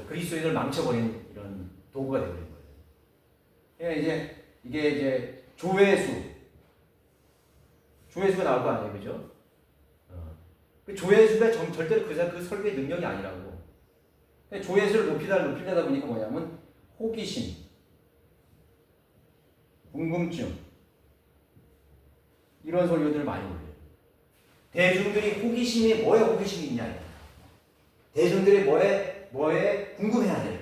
그리스도인을 망쳐버린 이런 도구가 되버린 거예요. 이게 이제 조회수가 나올 거 아니에요, 그죠? 그 조회수가 절대로 그 설교의 능력이 아니라고. 조회수를 높이려다 보니까 뭐냐면 호기심, 궁금증 이런 설교들을 많이 올려요. 대중들이 뭐에 호기심이 있냐? 대중들이 뭐에 궁금해하냐?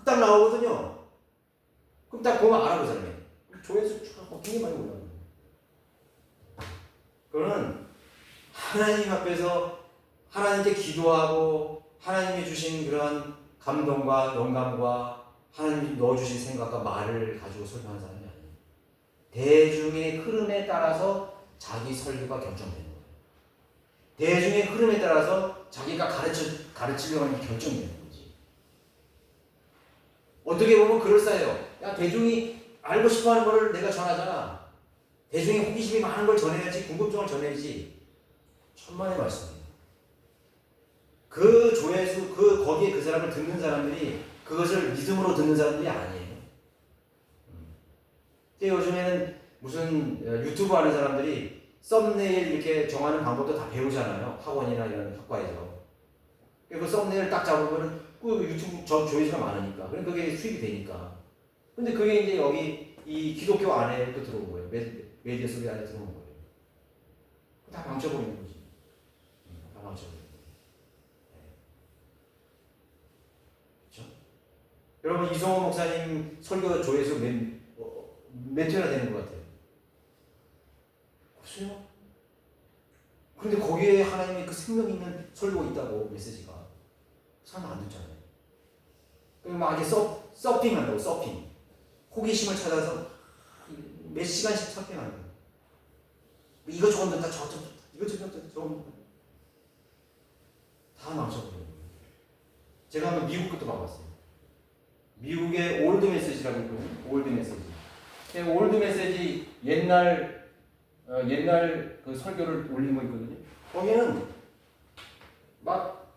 딱 나오거든요. 그럼 딱 보면 알아, 그 사람이. 조회수가 굉장히 많이 올라가요. 그거는 하나님 앞에서 하나님께 기도하고 하나님이 주신 그런 감동과 영감과 하나님이 넣어주신 생각과 말을 가지고 설교하는 사람이 아니에요. 대중의 흐름에 따라서 자기 설교가 결정되는 거예요. 대중의 흐름에 따라서 자기가 가르치려고 하는 게 결정되는 거지. 어떻게 보면 그럴싸해요. 야, 대중이 알고 싶어하는 거를 내가 전하잖아. 대중이 호기심이 많은 걸 전해야지, 궁금증을 전해야지. 천만의 말씀이에요. 그 조회수, 거기에 그 사람을 듣는 사람들이 그것을 믿음으로 듣는 사람들이 아니에요. 근데 요즘에는 무슨 유튜브 하는 사람들이 썸네일 이렇게 정하는 방법도 다 배우잖아요. 학원이나 이런 학과에서. 그 썸네일 딱 잡으면 그 유튜브 조회수가 많으니까. 그러니까 그게 수입이 되니까. 근데 그게 이제 여기 이 기독교 안에 또 들어온 거예요. 메디어 소리 안에 들어온 거예요. 다 망쳐버리는 거지. 다 망쳐버리는 거예요. 그렇죠? 여러분 이성호 목사님 설교 조회수 몇 회나 되는 것 같아요? 없어요. 그런데 거기에 하나님의 그 생명 있는 설교가 있다고 메시지가 사람 안 듣잖아요. 그리고 막 이렇게 서핑한다고 서핑. 호기심을 찾아서 몇 시간씩 서핑하는 거예요. 이거 조금 듣다 저거 좀 듣다 이거 조금 다 망쳐버려요. 제가 한번 미국 것도 봐봤어요. 미국의 올드 메시지라고 있거든요. 올드 메시지. 올드 메시지 옛날 그 설교를 올린 거 있거든요. 거기는 막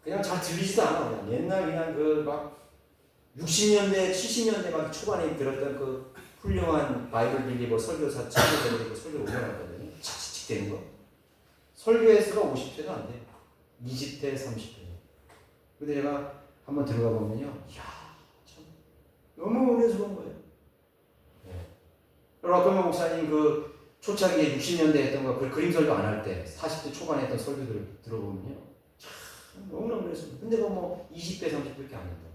그냥 잘 들리지도 않아. 그냥 옛날 그냥 그 막 60년대, 70년대 막 초반에 들었던 그 훌륭한 바이블 빌리버 설교사 친구들이 그 설교 올려놨거든요. 칙칙 되는 거. 설교의 수가 50회도 안 돼요. 20회, 30회. 근데 제가 한번 들어가 보면요. 이야, 참 너무 어려운 거예요. 락커먼 목사님 그 초창기에 60년대 했던 거, 그 그림 설교 안 할 때 40대 초반에 했던 설교들을 들어보면요. 참 너무너무 어려워요. 근데 그거 뭐 20대, 30대밖에 안 된다고.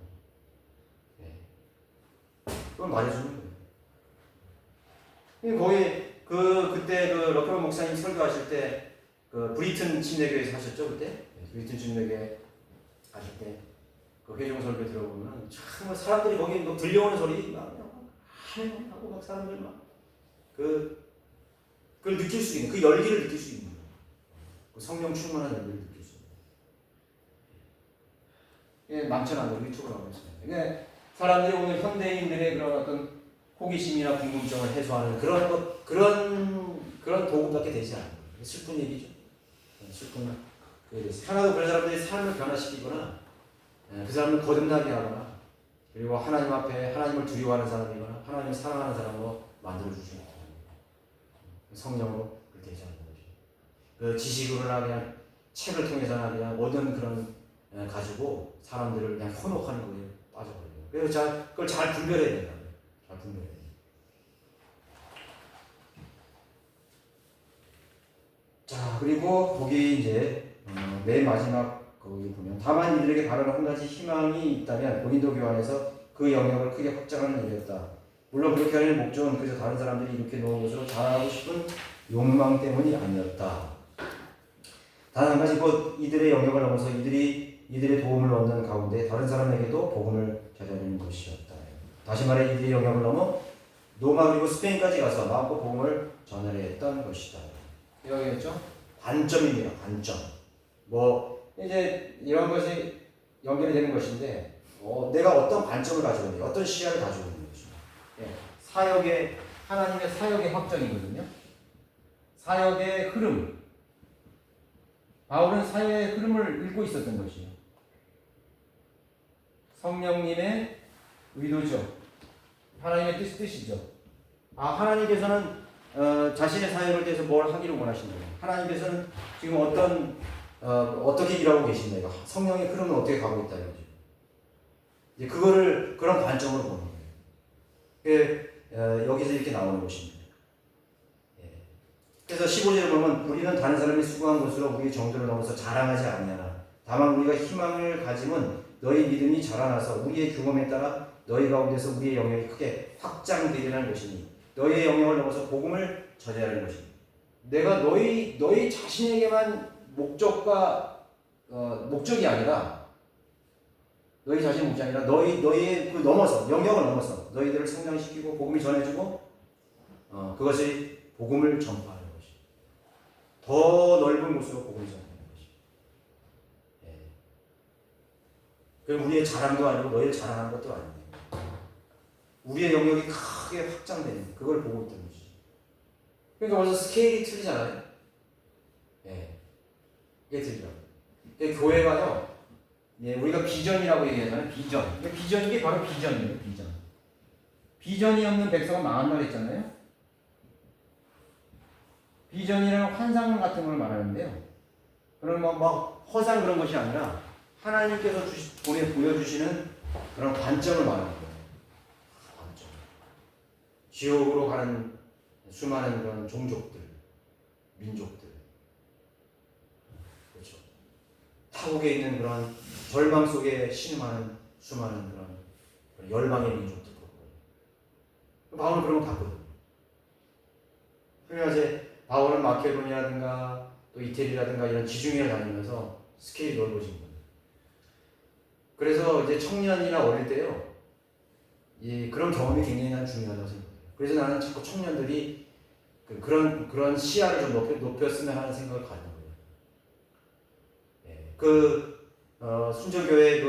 그건 말해주는 거예요. 거기 그때 그 락커먼 목사님 설교하실 때 그 브리튼 침례교회에서 하셨죠 그때? 브리튼 침례교회 하실 때 그 회중 설교 들어보면 참 사람들이 거기 뭐 들려오는 소리 막 하고 막 사람들 막 그걸 느낄 수 있는 그 열기를 느낄 수 있는 거예요. 그 성령 충만한 열기를 느낄 수 있는. 예, 망쳐난 거 유튜브로 하고 있어요. 그러니까 사람들이 오늘 현대인들의 그런 어떤 호기심이나 궁금증을 해소하는 그런 그런 도구밖에 되지 않는 거예요. 슬픈 얘기죠. 슬픈 그에 대해서 하나도 그런 사람들이 삶을 변화시키거나 그 사람을 거듭나게 하거나 그리고 하나님 앞에 하나님을 두려워하는 사람이거나 하나님을 사랑하는 사람으로 만들어주지 못합니다. 성령으로 그렇게 되지 않는 거죠. 그 지식으로나 그냥 책을 통해서나 그냥 얻은 그런 가지고 사람들을 그냥 현혹하는 거에 빠져버려요. 그래서 그걸 잘 분별해야 된다. 잘 분별해야 돼요. 자, 그리고 거기 이제 맨 마지막 거기 보면 다만 이들에게 바라는 한 가지 희망이 있다면 고린도 교회 안에서 그 영역을 크게 확장하는 일이었다. 물론 그렇게 하는 목적은 그저 다른 사람들이 이렇게 놓은 것으로 자랑하고 싶은 욕망 때문이 아니었다. 단 한 가지 곧 이들의 영역을 넘어서 이들의 도움을 얻는 가운데 다른 사람에게도 복음을 전하는 것이었다. 다시 말해 이들의 영역을 넘어 로마 그리고 스페인까지 가서 마음껏 복음을 전하려 했던 것이다. 이해하겠죠? 관점입니다. 관점. 뭐 이제 이런 것이 연결이 되는 것인데 내가 어떤 관점을 가지고 있는지 어떤 시야를 가지고 있는 것입니다. 예, 사역의 하나님의 사역의 확정이거든요. 사역의 흐름. 바울은 사역의 흐름을 읽고 있었던 것이에요. 성령님의 의도죠. 하나님의 뜻이죠. 하나님께서는 자신의 사역을 위해서 뭘 하기를 원하시는 거예요. 하나님께서는 지금 어떻게 일하고 계신가? 성령의 흐름은 어떻게 가고 있다는 거죠. 이제 그거를 그런 관점으로 보는 거예요. 여기서 이렇게 나오는 것입니다. 그래서 15절에 보면 우리는 다른 사람이 수고한 것으로 우리의 정도를 넘어서 자랑하지 아니하나 다만 우리가 희망을 가짐은 너희 믿음이 자라나서 우리의 경험에 따라 너희 가운데서 우리의 영역이 크게 확장되리라는 것이니 너희의 영역을 넘어서 복음을 전해야 하는 것입니다. 내가 너희 자신에게만 목적이 아니라 너희 자신의 목적이 아니라 너희의 그 넘어서 영역을 넘어서 너희들을 성장시키고 복음이 전해주고 그것이 복음을 전파하는 것입니다. 더 넓은 곳으로 복음을 전하는 것입니다. 그럼 우리의 자랑도 아니고 너희를 자랑하는 것도 아닙니다. 우리의 영역이 크게 확장되는 그걸 보고 있다는 것이죠. 그러니까 벌써 스케일이 틀리잖아요. 이게 틀리죠. 교회가요. 우리가 비전이라고 얘기하잖아요. 비전. 비전 이게 바로 비전이에요. 비전. 비전이 없는 백성은 망한다 했잖아요. 비전이라는 환상 같은 걸 말하는데요. 그런 막 허상 그런 것이 아니라 하나님께서 보여주시는 그런 관점을 말하는 거예요. 관점. 지옥으로 가는 수많은 그런 종족들, 민족들, 그렇죠. 타국에 있는 그런 절망 속에 신음하는 수많은 그런 열방의 민족들. 바울은 그런 거 봤거든요. 그래서 바울은 마케도니아라든가 또 이태리라든가 이런 지중해를 다니면서 스케일이 넓어진 거예요. 그래서 이제 청년이나 어릴 때요, 그런 경험이 굉장히 난 중요하다고 생각해요. 그래서 나는 자꾸 청년들이 그런 시야를 좀 높였으면 하는 생각을 가는 거예요. 순천교회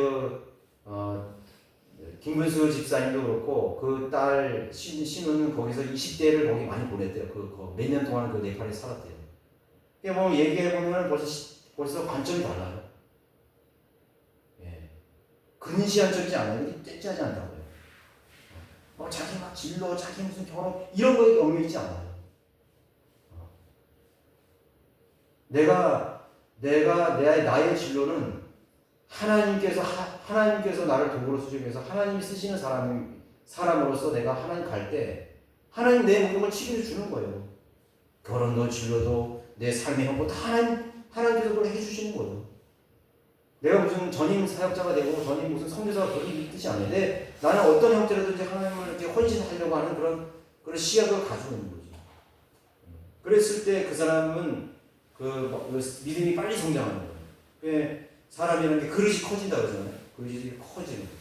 김문수 집사님도 그렇고 그 딸 신우는 거기서 20대를 거기 많이 보냈대요. 몇 년 동안 그 네팔에 살았대요. 뭐 얘기해 보면 벌써 관점이 달라요. 근시안적이지 않아요. 째짜지 않다고요. 자기 막 진로, 자기 무슨 결혼 이런 거에 얽매이지 않아요. 나의 진로는 하나님께서 나를 도구로 쓰시면서 하나님이 쓰시는 사람으로서 내가 하나님 갈 때 하나님 내 모든 걸 책임져 주는 거예요. 결혼도 진로도 내 삶의 형도 다 하나님께서 그걸 해주시는 거예요. 내가 무슨 전임 사역자가 되고 전임 무슨 선교사가 그런 뜻이 아닌데 나는 어떤 형태로든지 하나님을 이렇게 헌신하려고 하는 그런 시각을 가지고 있는 거지. 그랬을 때 그 사람은 믿음이 빨리 성장하는 거예요. 사람이라는 게 그릇이 커진다 그러잖아요. 그릇이 커지는 거죠.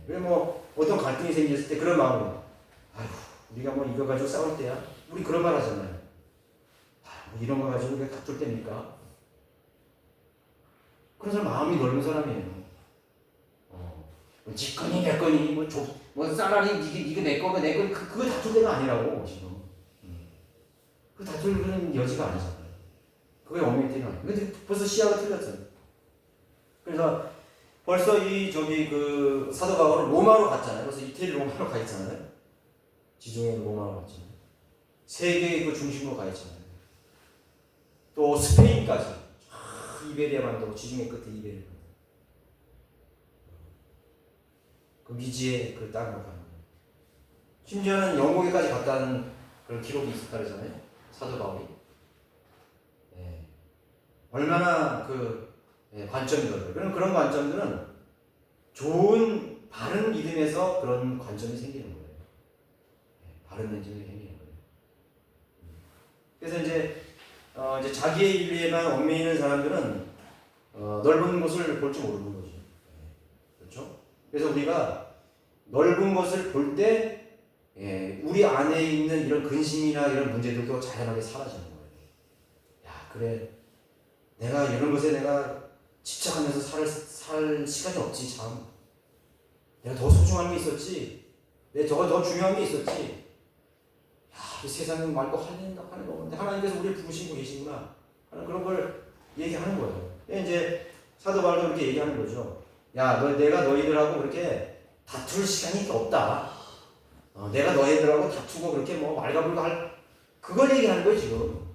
그래 어떤 갈등이 생겼을 때 그런 마음이에요. 아휴, 우리가 이거 가지고 싸울 때야? 우리 그런 말 하잖아요. 이런 거 가지고 우리가 다툴 때입니까? 그런 사람 마음이 넓은 사람이에요. 직권이 백건이 쌀알이 이게 내 거고 내 거 그거 다툴 때가 아니라고 지금. 그 다툴 그런 여지가 아니잖아요. 그게 엄밀히 때문에. 근데 벌써 시야가 틀렸잖아요. 그래서 벌써 이 저기 그 사도 바울은 로마로 갔잖아요. 벌써 이태리 로마로 가 있잖아요. 지중해 로마로 갔잖아요. 세계의 그 중심으로 가 있잖아요. 또 스페인까지. 이베리아 반도 지중해 끝에 이베리아 반도. 그 미지의 그 땅으로 가는 거예요. 심지어는 영국에까지 갔다는 그런 기록이 있었다 그러잖아요. 사도 바울이. 예. 얼마나 그 관점이 넓어요. 그런 관점들은 좋은 바른 믿음에서 그런 관점이 생기는 거예요. 바른 믿음이 생기는 거예요. 그래서 이제 자기의 인류에만 얽매이는 사람들은 넓은 곳을 볼 줄 모르는 거죠. 그렇죠? 그래서 우리가 넓은 것을 볼 때 우리 안에 있는 이런 근심이나 이런 문제들도 자연하게 사라지는 거예요. 야, 그래. 내가 이런 것에 내가 집착하면서 살 시간이 없지, 참. 내가 더 소중한 게 있었지. 내가 저거 더 중요한 게 있었지. 야, 이 세상에 말고 하는 거 없는데 하나님께서 우리를 부르시고 계시구나 하는 그런 걸 얘기하는 거예요. 이제 사도 바울도 그렇게 얘기하는 거죠. 야, 내가 너희들하고 그렇게 다툴 시간이 없다. 내가 너희들하고 다투고 그렇게 뭐 말가불가 할 그걸 얘기하는 거예요 지금.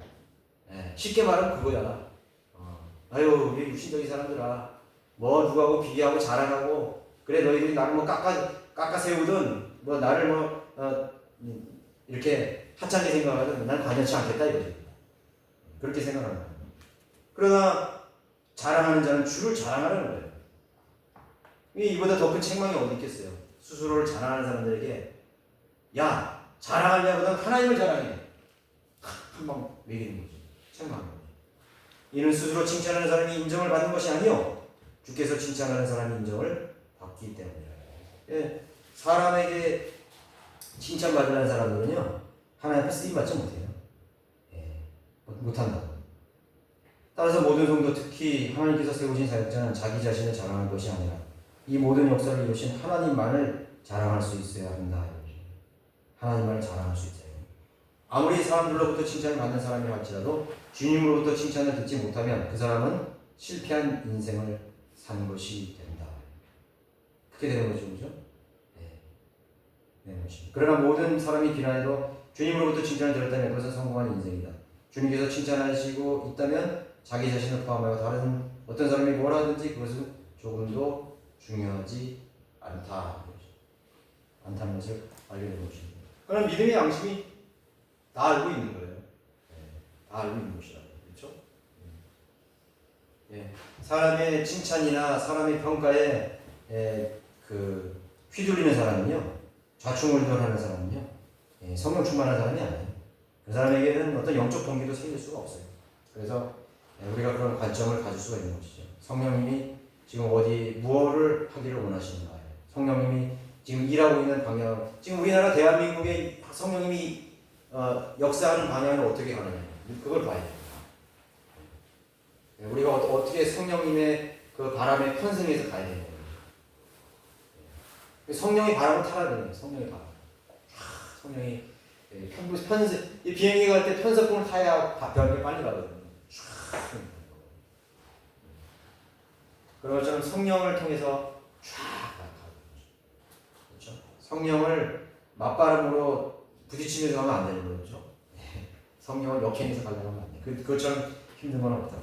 쉽게 말하면 그거야. 아유, 우리 육신적인 사람들아, 뭐 누구하고 비교하고 자랑하고 그래 너희들이 나를 뭐 깎아 세우든 뭐 나를 이렇게 하찮게 생각하든 난 관여치 않겠다 이거지. 그렇게 생각하는 거예요. 그러나 자랑하는 자는 주를 자랑하라는 거예요. 이보다 더 큰 책망이 어디 있겠어요? 스스로를 자랑하는 사람들에게 야, 자랑하려보다 하나님을 자랑해. 한방 매기는 거지. 책망하는 거지. 이는 스스로 칭찬하는 사람이 인정을 받는 것이 아니요 주께서 칭찬하는 사람이 인정을 받기 때문이에요. 사람에게 칭찬받으려는 사람들은요 하나님 앞에 쓰임받지 못해요. 못한다. 따라서 모든 성도 특히 하나님께서 세우신 사역자는 자기 자신을 자랑할 것이 아니라 이 모든 역사를 이루신 하나님만을 자랑할 수 있어야 한다. 하나님만을 자랑할 수 있어요. 아무리 사람들로부터 칭찬을 받는 사람이라 할지라도 주님으로부터 칭찬을 듣지 못하면 그 사람은 실패한 인생을 사는 것이 된다. 그렇게 되는 거죠, 그죠? 네, 그러나 모든 사람이 비난해도 주님으로부터 칭찬을 들었다면 그것은 성공한 인생이다. 주님께서 칭찬하시고 있다면 자기 자신을 포함하여 다른 어떤 사람이 뭘 하든지 그것은 조금도 중요하지 않다는 것을 알게 되는 것입니다. 그럼 믿음의 양심이 다 알고 있는 거예요. 다 알고 있는 것이라고. 그렇죠? 사람의 칭찬이나 사람의 평가에 휘둘리는 사람은요, 좌충우돌하는 사람은요, 성령 충만한 사람이 아니에요. 그 사람에게는 어떤 영적 동기도 생길 수가 없어요. 그래서 우리가 그런 관점을 가질 수가 있는 것이죠. 성령님이 지금 무엇을 하기를 원하시는가? 성령님이 지금 일하고 있는 방향, 지금 우리나라 대한민국의 성령님이 역사하는 방향을 어떻게 가느냐, 그걸 봐야 됩니다. 우리가 어떻게 성령님의 그 바람에 편승해서 가야 되냐. 성령이 바람을 타야 되는 성령의 바람. 성령이 이 비행기 갈 때 편서풍을 타야 벽에 빨리 가거든요. 그런 것처럼 성령을 통해서 쫙 가거든요. 그렇죠? 성령을 맞바람으로 부딪히면서 가면 안 되는 거죠. 성령을 역행해서 가려면 안 돼. 그것처럼 힘든 건 없다.